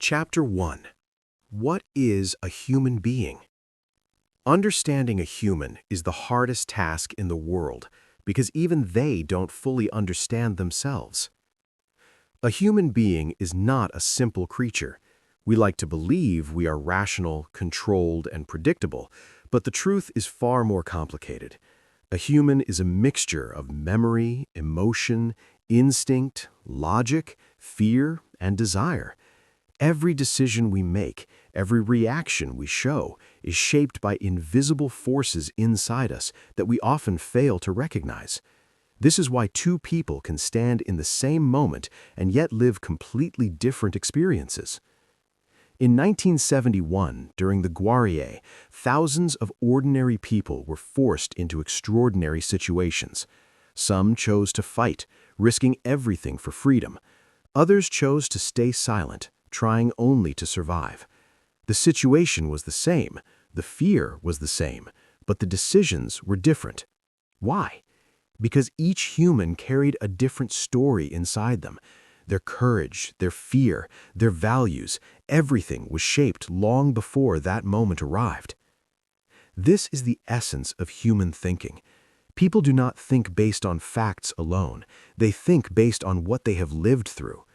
Chapter 1. What is a human being? Understanding a human is the hardest task in the world because even they don't fully understand themselves. A human being is not a simple creature. We like to believe we are rational, controlled, and predictable, but the truth is far more complicated. A human is a mixture of memory, emotion, instinct, logic, fear, and desire. Every decision we make, every reaction we show, is shaped by invisible forces inside us that we often fail to recognize. This is why two people can stand in the same moment and yet live completely different experiences. In 1971, during the Guerriere, thousands of ordinary people were forced into extraordinary situations. Some chose to fight, risking everything for freedom. Others chose to stay silent, trying only to survive. The situation was the same, the fear was the same, but the decisions were different. Why? Because each human carried a different story inside them. Their courage, their fear, their values, everything was shaped long before that moment arrived. This is the essence of human thinking. People do not think based on facts alone. They think based on what they have lived through.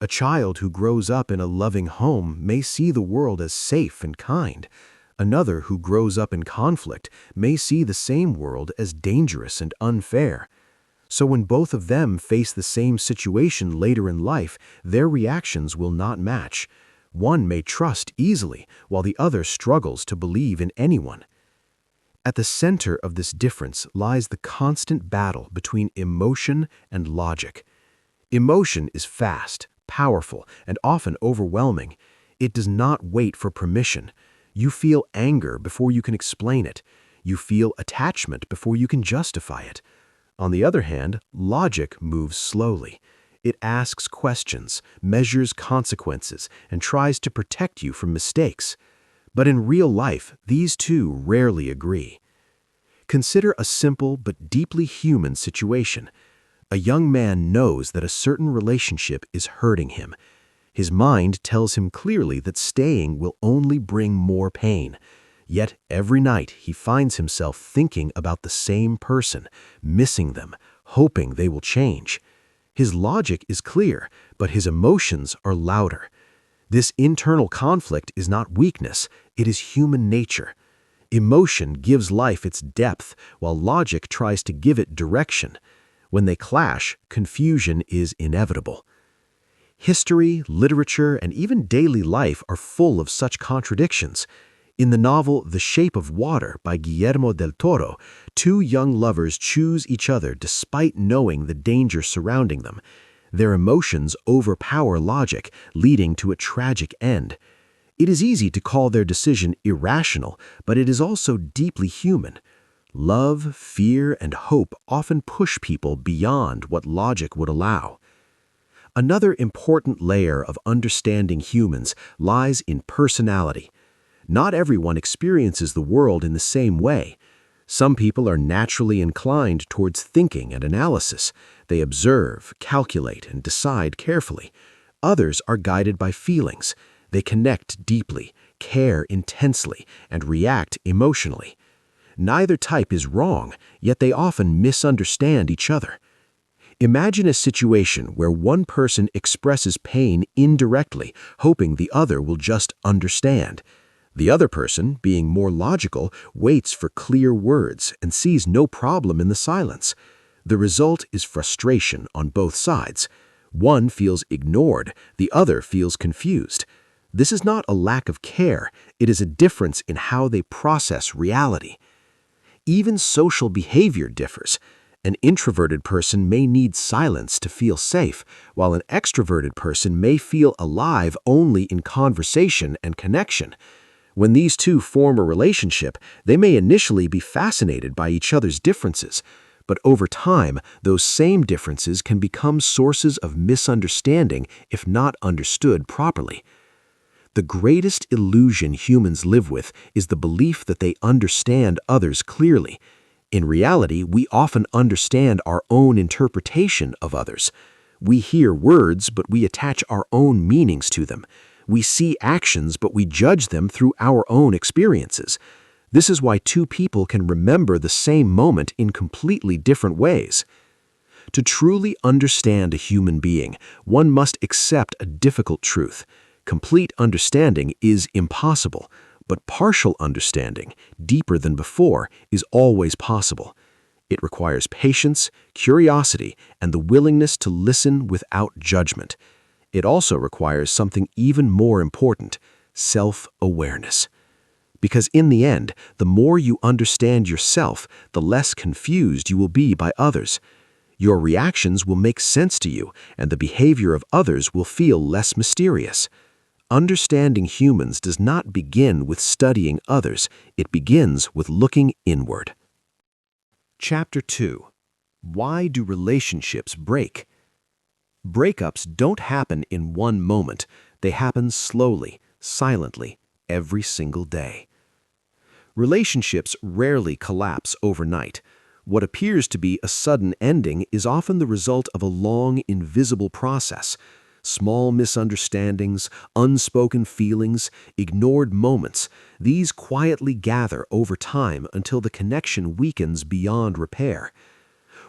A child who grows up in a loving home may see the world as safe and kind. Another who grows up in conflict may see the same world as dangerous and unfair. So when both of them face the same situation later in life, their reactions will not match. One may trust easily, while the other struggles to believe in anyone. At the center of this difference lies the constant battle between emotion and logic. Emotion is fast, powerful, and often overwhelming. It does not wait for permission. You feel anger before you can explain it. You feel attachment before you can justify it. On the other hand, logic moves slowly. It asks questions, measures consequences, and tries to protect you from mistakes. But in real life, these two rarely agree. Consider a simple but deeply human situation. A young man knows that a certain relationship is hurting him. His mind tells him clearly that staying will only bring more pain. Yet every night he finds himself thinking about the same person, missing them, hoping they will change. His logic is clear, but his emotions are louder. This internal conflict is not weakness, it is human nature. Emotion gives life its depth, while logic tries to give it direction. When they clash, confusion is inevitable. History, literature, and even daily life are full of such contradictions. In the novel The Shape of Water by Guillermo del Toro, two young lovers choose each other despite knowing the danger surrounding them. Their emotions overpower logic, leading to a tragic end. It is easy to call their decision irrational, but it is also deeply human. Love, fear, and hope often push people beyond what logic would allow. Another important layer of understanding humans lies in personality. Not everyone experiences the world in the same way. Some people are naturally inclined towards thinking and analysis. They observe, calculate, and decide carefully. Others are guided by feelings. They connect deeply, care intensely, and react emotionally. Neither type is wrong, yet they often misunderstand each other. Imagine a situation where one person expresses pain indirectly, hoping the other will just understand. The other person, being more logical, waits for clear words and sees no problem in the silence. The result is frustration on both sides. One feels ignored, the other feels confused. This is not a lack of care, it is a difference in how they process reality. Even social behavior differs. An introverted person may need silence to feel safe, while an extroverted person may feel alive only in conversation and connection. When these two form a relationship, they may initially be fascinated by each other's differences, but over time, those same differences can become sources of misunderstanding if not understood properly. The greatest illusion humans live with is the belief that they understand others clearly. In reality, we often understand our own interpretation of others. We hear words, but we attach our own meanings to them. We see actions, but we judge them through our own experiences. This is why two people can remember the same moment in completely different ways. To truly understand a human being, one must accept a difficult truth. Complete understanding is impossible, but partial understanding, deeper than before, is always possible. It requires patience, curiosity, and the willingness to listen without judgment. It also requires something even more important, self-awareness. Because in the end, the more you understand yourself, the less confused you will be by others. Your reactions will make sense to you, and the behavior of others will feel less mysterious. Understanding humans does not begin with studying others, it begins with looking inward. Chapter 2. Why do relationships break? Breakups don't happen in one moment. They happen slowly, silently, every single day. Relationships rarely collapse overnight. What appears to be a sudden ending is often the result of a long, invisible process. Small misunderstandings, unspoken feelings, ignored moments, these quietly gather over time until the connection weakens beyond repair.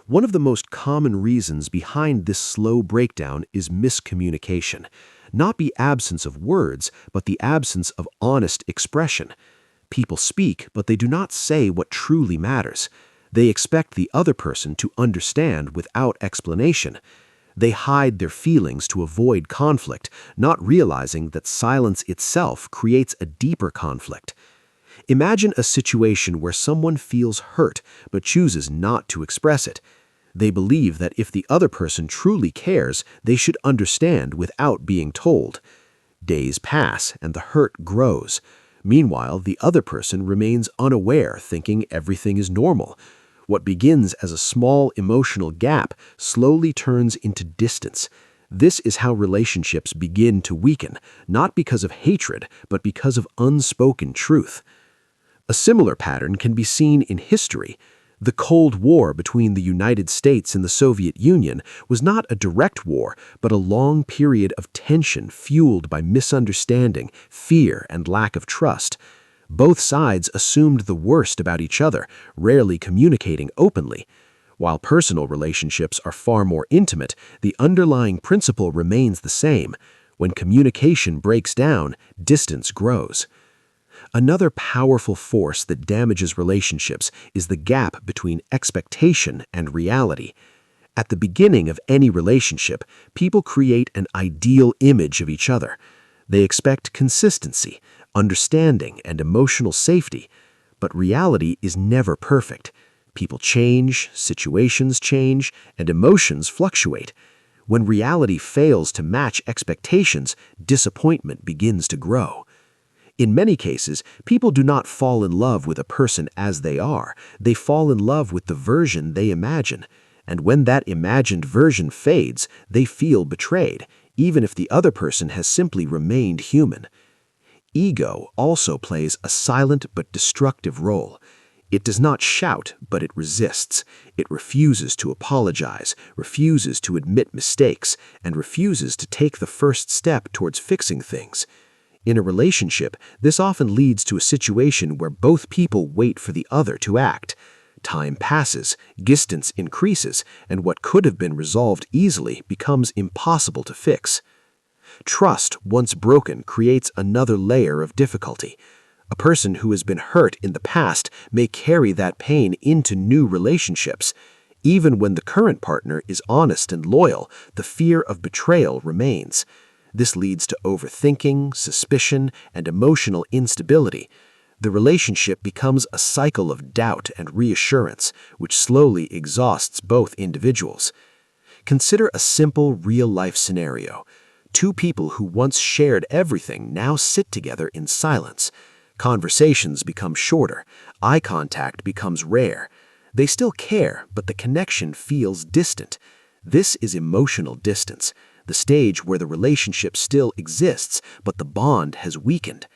One of the most common reasons behind this slow breakdown is miscommunication. Not the absence of words, but the absence of honest expression. People speak, but they do not say what truly matters. They expect the other person to understand without explanation. They hide their feelings to avoid conflict, not realizing that silence itself creates a deeper conflict. Imagine a situation where someone feels hurt but chooses not to express it. They believe that if the other person truly cares, they should understand without being told. Days pass and the hurt grows. Meanwhile, the other person remains unaware, thinking everything is normal. What begins as a small emotional gap slowly turns into distance. This is how relationships begin to weaken, not because of hatred, but because of unspoken truth. A similar pattern can be seen in history. The Cold War between the United States and the Soviet Union was not a direct war, but a long period of tension fueled by misunderstanding, fear, and lack of trust. Both sides assumed the worst about each other, rarely communicating openly. While personal relationships are far more intimate, the underlying principle remains the same. When communication breaks down, distance grows. Another powerful force that damages relationships is the gap between expectation and reality. At the beginning of any relationship, people create an ideal image of each other. They expect consistency, understanding, and emotional safety. But reality is never perfect. People change, situations change, and emotions fluctuate. When reality fails to match expectations, disappointment begins to grow. In many cases, people do not fall in love with a person as they are. They fall in love with the version they imagine. And when that imagined version fades, they feel betrayed, even if the other person has simply remained human. Ego also plays a silent but destructive role. It does not shout, but it resists. It refuses to apologize, refuses to admit mistakes, and refuses to take the first step towards fixing things. In a relationship, this often leads to a situation where both people wait for the other to act. Time passes, distance increases, and what could have been resolved easily becomes impossible to fix. Trust, once broken, creates another layer of difficulty. A person who has been hurt in the past may carry that pain into new relationships. Even when the current partner is honest and loyal, the fear of betrayal remains. This leads to overthinking, suspicion, and emotional instability. The relationship becomes a cycle of doubt and reassurance, which slowly exhausts both individuals. Consider a simple, real-life scenario. Two people who once shared everything now sit together in silence. Conversations become shorter. Eye contact becomes rare. They still care, but the connection feels distant. This is emotional distance, the stage where the relationship still exists, but the bond has weakened.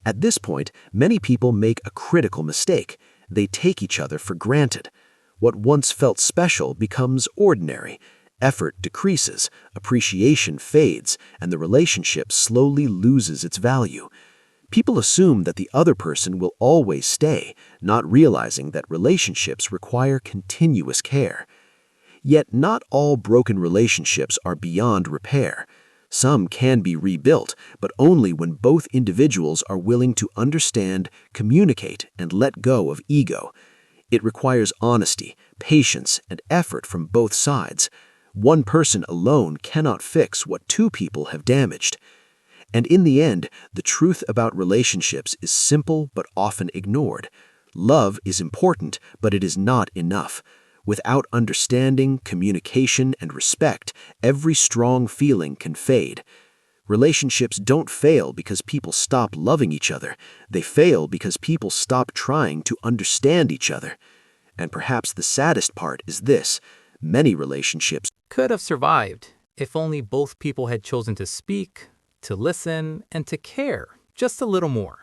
At this point, many people make a critical mistake. They take each other for granted. What once felt special becomes ordinary. Effort decreases, appreciation fades, and the relationship slowly loses its value. People assume that the other person will always stay, not realizing that relationships require continuous care. Yet not all broken relationships are beyond repair. Some can be rebuilt, but only when both individuals are willing to understand, communicate, and let go of ego. It requires honesty, patience, and effort from both sides. One person alone cannot fix what two people have damaged. And in the end, the truth about relationships is simple but often ignored. Love is important, but it is not enough. Without understanding, communication, and respect, every strong feeling can fade. Relationships don't fail because people stop loving each other. They fail because people stop trying to understand each other. And perhaps the saddest part is this: many relationships could have survived if only both people had chosen to speak, to listen, and to care just a little more.